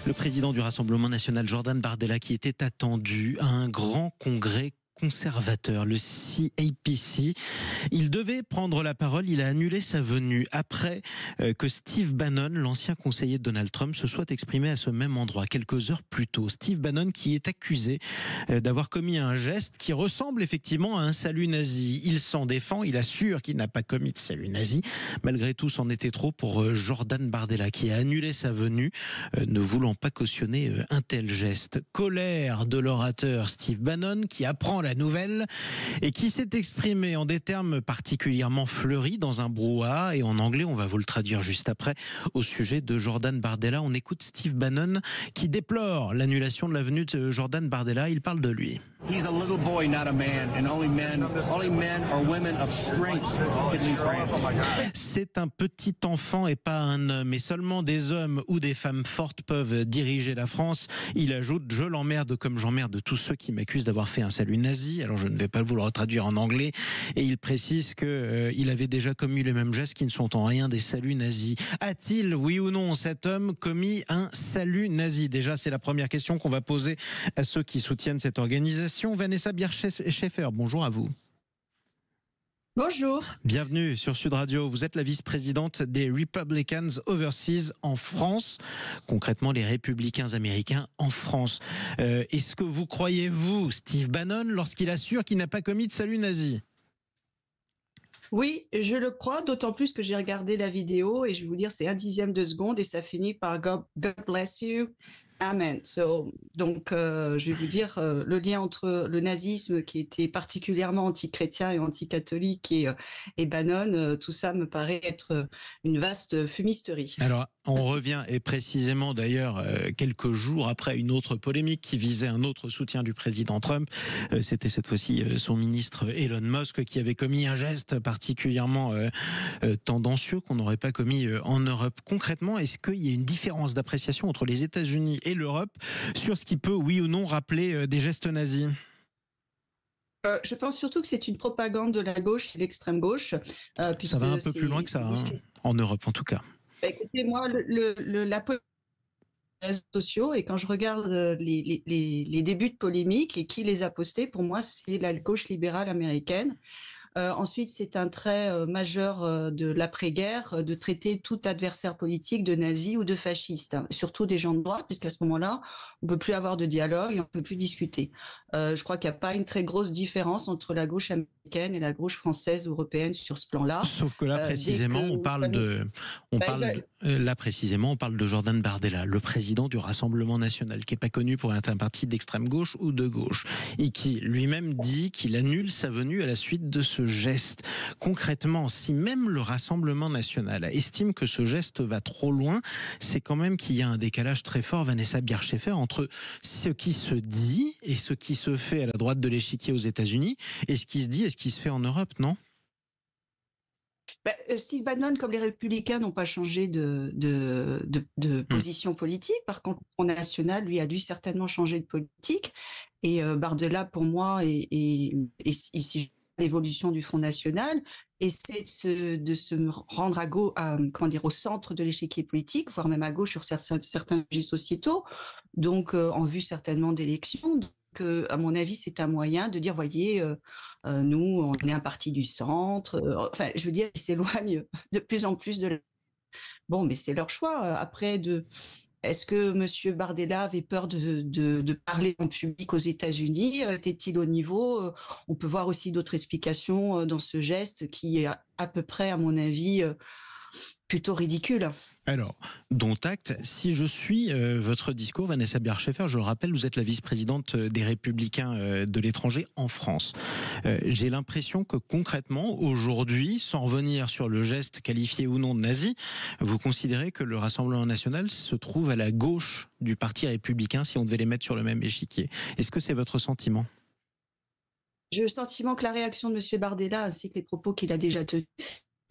Le président du Rassemblement national, Jordan Bardella, qui était attendu à un grand congrès conservateur, le CAPC. Il devait prendre la parole, il a annulé sa venue après que Steve Bannon, l'ancien conseiller de Donald Trump, se soit exprimé à ce même endroit quelques heures plus tôt. Steve Bannon qui est accusé d'avoir commis un geste qui ressemble effectivement à un salut nazi. Il s'en défend, il assure qu'il n'a pas commis de salut nazi. Malgré tout, c'en était trop pour Jordan Bardella qui a annulé sa venue, ne voulant pas cautionner un tel geste. Colère de l'orateur Steve Bannon qui apprend la nouvelle et qui s'est exprimé en des termes particulièrement fleuris dans un brouhaha et en anglais, on va vous le traduire juste après, au sujet de Jordan Bardella. On écoute Steve Bannon qui déplore l'annulation de la venue de Jordan Bardella. Il parle de lui. He's a little boy, not a man, and only men or women of strength can lead France. C'est un petit enfant et pas un homme, et seulement des hommes ou des femmes fortes peuvent diriger la France. Il ajoute: je l'emmerde comme j'emmerde tous ceux qui m'accusent d'avoir fait un salut nazi. Alors je ne vais pas vous le retraduire en anglais, et il précise qu'il avait déjà commis les mêmes gestes qui ne sont en rien des saluts nazis. A-t-il, oui ou non, cet homme commis un salut nazi? Déjà, c'est la première question qu'on va poser à ceux qui soutiennent cette organisation. Vanessa Bierscheffer, bonjour à vous. Bonjour. Bienvenue sur Sud Radio. Vous êtes la vice-présidente des Republicans Overseas en France, concrètement les républicains américains en France. Est-ce que vous croyez, vous, Steve Bannon, lorsqu'il assure qu'il n'a pas commis de salut nazi? Oui, je le crois, d'autant plus que j'ai regardé la vidéo et je vais vous dire, c'est 1/10 de seconde et ça finit par God bless you. Amen. Donc, je vais vous dire, le lien entre le nazisme, qui était particulièrement anti-chrétien et anti-catholique, et Bannon, tout ça me paraît être une vaste fumisterie. Alors, on revient, et précisément d'ailleurs, quelques jours après une autre polémique qui visait un autre soutien du président Trump. C'était cette fois-ci son ministre Elon Musk qui avait commis un geste particulièrement tendancieux qu'on n'aurait pas commis en Europe. Concrètement, est-ce qu'il y a une différence d'appréciation entre les États-Unis et l'Europe sur ce qui peut, oui ou non, rappeler des gestes nazis? Je pense surtout que c'est une propagande de la gauche et de l'extrême gauche. Ça va un peu plus loin que ça, hein, en Europe en tout cas. Écoutez, moi, la politique des réseaux sociaux, et quand je regarde les débuts de polémique et qui les a postés, pour moi, c'est la gauche libérale américaine. Ensuite, c'est un trait majeur de l'après-guerre de traiter tout adversaire politique de nazi ou de fasciste, hein, surtout des gens de droite, puisqu'à ce moment-là, on ne peut plus avoir de dialogue et on ne peut plus discuter. Je crois qu'il n'y a pas une très grosse différence entre la gauche américaine et la gauche française ou européenne sur ce plan-là. Sauf que là, précisément, on parle de Jordan Bardella, le président du Rassemblement national, qui n'est pas connu pour être un parti d'extrême gauche ou de gauche, et qui lui-même dit qu'il annule sa venue à la suite de ce geste. Concrètement, si même le Rassemblement national estime que ce geste va trop loin, c'est quand même qu'il y a un décalage très fort, Vanessa Bierscheffer, entre ce qui se dit et ce qui se fait à la droite de l'échiquier aux États-Unis, et ce qui se dit et ce qui se fait en Europe, non? Steve Bannon, comme les Républicains, n'ont pas changé de position politique. Par contre, le Front National, lui, a dû certainement changer de politique. Et Bardella, pour moi, et l'évolution du Front National, essaie de se rendre au centre de l'échiquier politique, voire même à gauche sur certains sujets sociétaux, donc en vue certainement d'élections. Donc, à mon avis, c'est un moyen de dire, voyez, nous, on est un parti du centre. Enfin, je veux dire, ils s'éloignent de plus en plus de la... Bon, mais c'est leur choix. Après, est-ce que M. Bardella avait peur de parler en public aux États-Unis? Était-il au niveau? On peut voir aussi d'autres explications dans ce geste qui est à peu près, à mon avis, plutôt ridicule. Alors, dont acte, si je suis votre discours, Vanessa Bierscheffer, je le rappelle, vous êtes la vice-présidente des Républicains de l'étranger en France. J'ai l'impression que concrètement, aujourd'hui, sans revenir sur le geste qualifié ou non de nazi, vous considérez que le Rassemblement national se trouve à la gauche du parti républicain si on devait les mettre sur le même échiquier. Est-ce que c'est votre sentiment ? J'ai le sentiment que la réaction de M. Bardella, ainsi que les propos qu'il a déjà tenus,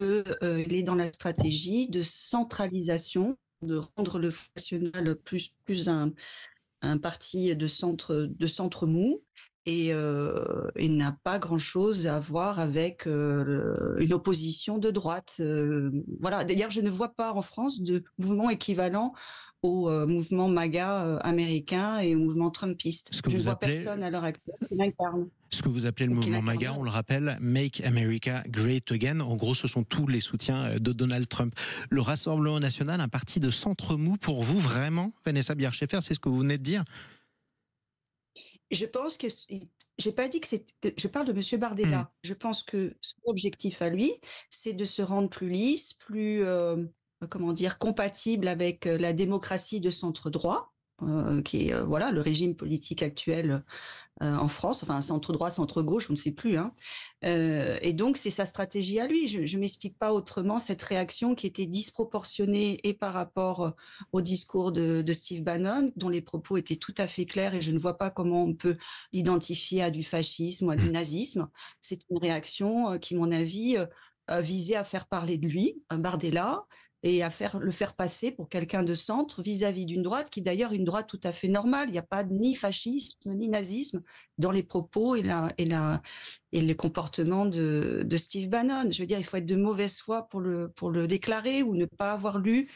il est dans la stratégie de centralisation, de rendre le Front National plus un parti de centre mou, et il n'a pas grand-chose à voir avec une opposition de droite. Voilà. D'ailleurs, je ne vois pas en France de mouvement équivalent au mouvement MAGA américain et au mouvement trumpiste. Je ne vois personne à l'heure actuelle qui l'incarne. Ce que vous appelez le mouvement MAGA, on le rappelle, Make America Great Again. En gros, ce sont tous les soutiens de Donald Trump. Le Rassemblement national, un parti de centre mou pour vous, vraiment, Vanessa Bier-Scheffer, c'est ce que vous venez de dire? Je pense que j'ai pas dit que c'est. Je parle de Monsieur Bardella. Je pense que son objectif à lui, c'est de se rendre plus lisse, plus comment dire, compatible avec la démocratie de centre droit, qui est voilà le régime politique actuel en France, enfin centre-droit, centre-gauche, on ne sait plus. Hein. Et donc, c'est sa stratégie à lui. Je ne m'explique pas autrement cette réaction qui était disproportionnée et par rapport au discours de Steve Bannon, dont les propos étaient tout à fait clairs et je ne vois pas comment on peut l'identifier à du fascisme ou à du nazisme. C'est une réaction qui, à mon avis, visait à faire parler de lui, Bardella, et à le faire passer pour quelqu'un de centre vis-à-vis d'une droite qui d'ailleurs est une droite tout à fait normale. Il n'y a pas ni fascisme ni nazisme dans les propos et le comportement de Steve Bannon. Je veux dire, il faut être de mauvaise foi pour le déclarer ou ne pas avoir vu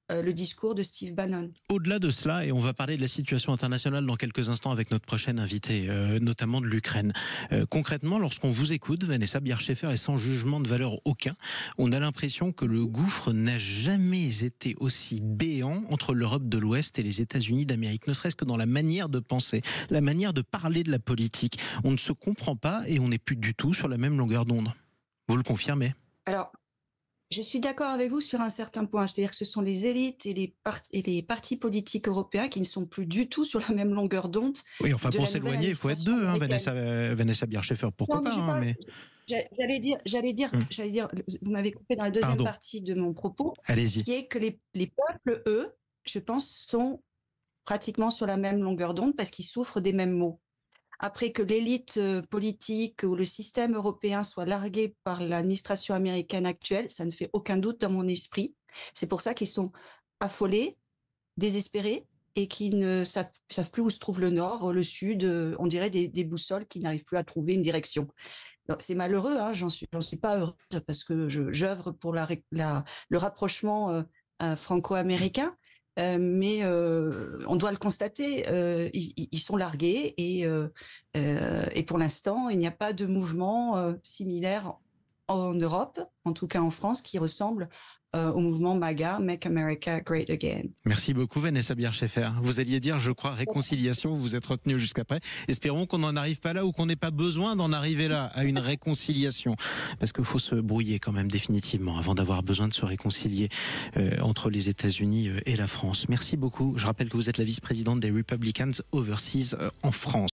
le discours de Steve Bannon. Au-delà de cela, et on va parler de la situation internationale dans quelques instants avec notre prochaine invitée, notamment de l'Ukraine. Concrètement, lorsqu'on vous écoute, Vanessa Bier-Scheffer, et sans jugement de valeur aucun, on a l'impression que le gouffre n'a jamais été aussi béant entre l'Europe de l'Ouest et les États-Unis d'Amérique, ne serait-ce que dans la manière de penser, la manière de parler de la politique. On ne se comprend pas et on n'est plus du tout sur la même longueur d'onde. Vous le confirmez? Alors, je suis d'accord avec vous sur un certain point, c'est-à-dire que ce sont les élites et les partis politiques européens qui ne sont plus du tout sur la même longueur d'onde. Oui, enfin pour s'éloigner, il faut être deux, hein, Vanessa Bier-Scheffer, pourquoi pas, hein, mais... J'allais dire, vous m'avez coupé dans la deuxième partie de mon propos, allez-y, qui est que les peuples, eux, je pense, sont pratiquement sur la même longueur d'onde parce qu'ils souffrent des mêmes maux. Après que l'élite politique ou le système européen soit largué par l'administration américaine actuelle, ça ne fait aucun doute dans mon esprit. C'est pour ça qu'ils sont affolés, désespérés et qui ne savent plus où se trouve le nord, le sud, on dirait des boussoles qui n'arrivent plus à trouver une direction. C'est malheureux, hein, j'en suis pas heureuse parce que j'œuvre pour le rapprochement franco-américain. Mais on doit le constater, ils sont largués et pour l'instant, il n'y a pas de mouvement similaire en Europe, en tout cas en France, qui ressemble au mouvement MAGA, Make America Great Again. Merci beaucoup Vanessa Bier-Scheffer. Vous alliez dire, je crois, réconciliation, vous vous êtes retenue jusqu'après. Espérons qu'on n'en arrive pas là ou qu'on n'ait pas besoin d'en arriver là, à une réconciliation. Parce qu'il faut se brouiller quand même définitivement avant d'avoir besoin de se réconcilier entre les États-Unis et la France. Merci beaucoup. Je rappelle que vous êtes la vice-présidente des Republicans Overseas en France.